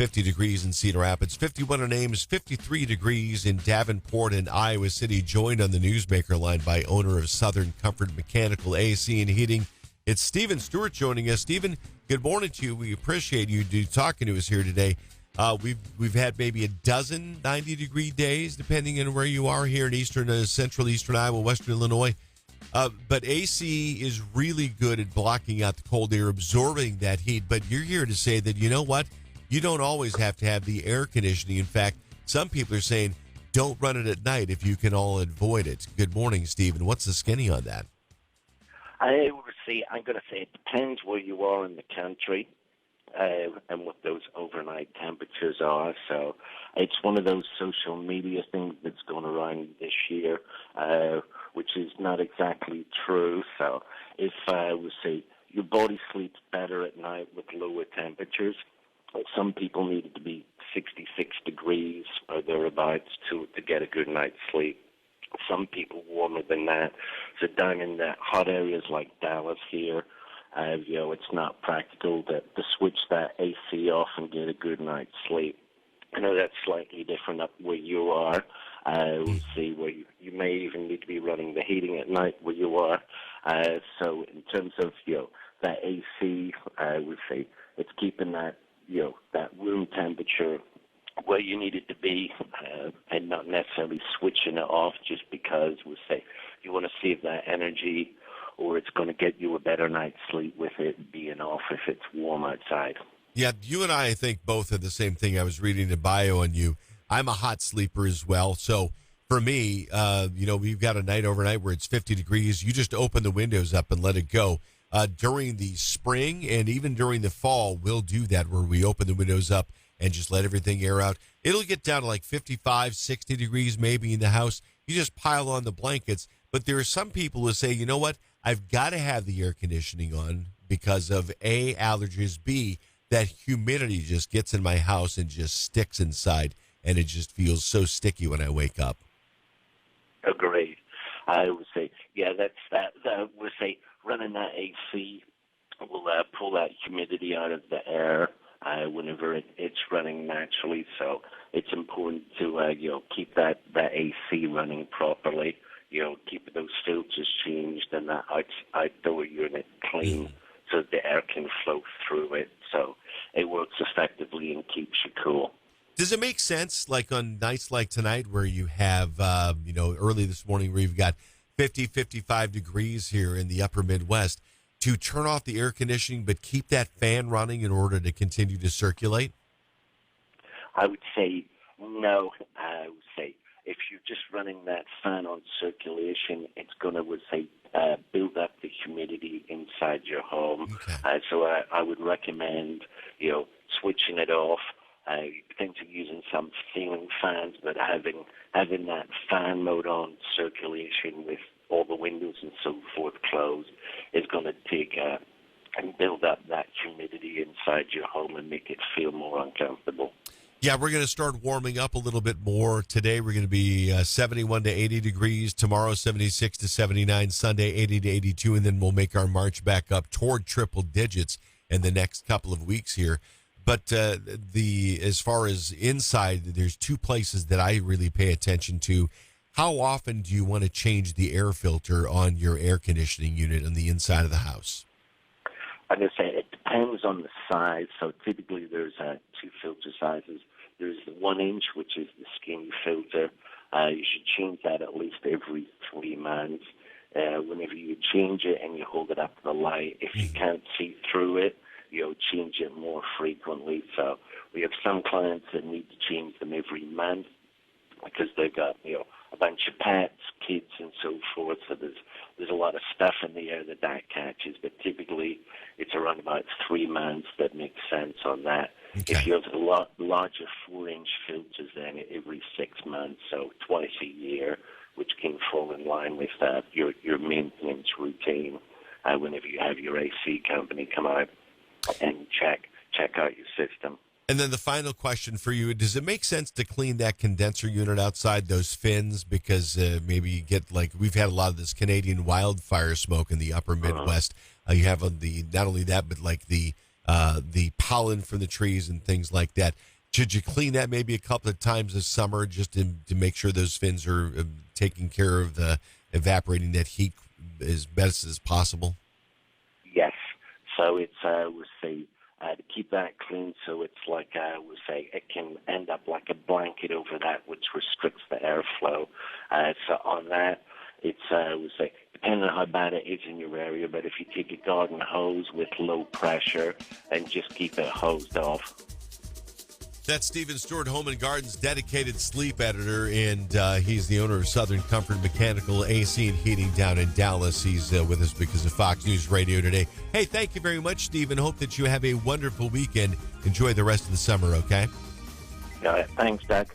50 degrees in Cedar Rapids, 51 in Ames, 53 degrees in Davenport and Iowa City. Joined on the Newsmaker line by owner of Southern Comfort Mechanical AC and Heating. It's Steven Stewart joining us. Steven, good morning to you. We appreciate you talking to us here today. We've had maybe a dozen 90-degree days, depending on where you are here in central eastern Iowa, western Illinois. But AC is really good at blocking out the cold air, absorbing that heat. But you're here to say that, you know what? You don't always have to have the air conditioning. In fact, some people are saying don't run it at night if you can all avoid it. Good morning, Stephen. What's the skinny on that? I'm going to say it depends where you are in the country and what those overnight temperatures are. So it's one of those social media things that's going around this year, which is not exactly true. So if we say your body sleeps better at night with lower temperatures, some people need it to be 66 degrees or thereabouts to get a good night's sleep. Some people warmer than that. So down in the hot areas like Dallas here, it's not practical to switch that AC off and get a good night's sleep. I know that's slightly different up where you are. We'll see where you may even need to be running the heating at night where you are. So in terms of, that AC, I would say it's keeping that, that room temperature where you need it to be and not necessarily switching it off just because we say you want to save that energy or it's going to get you a better night's sleep with it being off if it's warm outside. Yeah, you and I think, both are the same thing. I was reading the bio on you. I'm a hot sleeper as well. So for me, we've got a night overnight where it's 50 degrees. You just open the windows up and let it go. During the spring and even during the fall, we'll do that where we open the windows up and just let everything air out. It'll get down to like 55, 60 degrees maybe in the house. You just pile on the blankets. But there are some people who say, you know what? I've got to have the air conditioning on because of A, allergies, B, that humidity just gets in my house and just sticks inside, and it just feels so sticky when I wake up. Agreed. I would say, that's that. I would say running that AC will pull that humidity out of the air whenever it's running naturally. So it's important to keep that AC running properly. Keep those filters changed and that outdoor unit clean so the air can flow through it. So it works effectively and keeps you cool. Does it make sense, like on nights like tonight where you have, early this morning where you've got 50, 55 degrees here in the upper Midwest, to turn off the air conditioning but keep that fan running in order to continue to circulate? I would say no. I would say if you're just running that fan on circulation, it's going to, build up the humidity inside your home. Okay. So I would recommend, switching it off, potentially using some ceiling fans, but having that fan mode on circulation with all the windows and so forth closed is going to take and build up that humidity inside your home and make it feel more uncomfortable. Yeah, we're going to start warming up a little bit more. Today we're going to be 71 to 80 degrees. Tomorrow 76 to 79. Sunday 80 to 82. And then we'll make our march back up toward triple digits in the next couple of weeks here. But as far as inside, there's two places that I really pay attention to. How often do you want to change the air filter on your air conditioning unit on the inside of the house? I'm going to say it depends on the size. So typically there's two filter sizes. There's the 1 inch, which is the skinny filter. You should change that at least every 3 months. Whenever you change it and you hold it up to the light, if you can't see through it, change it more frequently. So we have some clients that need to change them every month because they've got, a bunch of pets, kids, and so forth. So there's a lot of stuff in the air that catches. But typically, it's around about 3 months that makes sense on that. Okay. If you have larger 4-inch filters, then every 6 months, so twice a year, which can fall in line with your maintenance routine whenever you have your AC company come out and check out your system. And then the final question for you, does it make sense to clean that condenser unit outside, those fins? Because maybe you get, we've had a lot of this Canadian wildfire smoke in the upper Midwest. You have not only that, but the pollen from the trees and things like that. Should you clean that maybe a couple of times this summer just to make sure those fins are taking care of the evaporating that heat as best as possible? Yes. So it's, we say, to keep that clean, so it's like, we say, it can end up like a blanket over that, which restricts the airflow. So on that, it's, we say, depending on how bad it is in your area, but if you take a garden hose with low pressure and just keep it hosed off. That's Steven Stewart, Home and Garden's dedicated sleep editor, and he's the owner of Southern Comfort Mechanical AC and Heating down in Dallas. He's with us because of Fox News Radio today. Hey, thank you very much, Steven. Hope that you have a wonderful weekend. Enjoy the rest of the summer, okay? Thanks, Doug.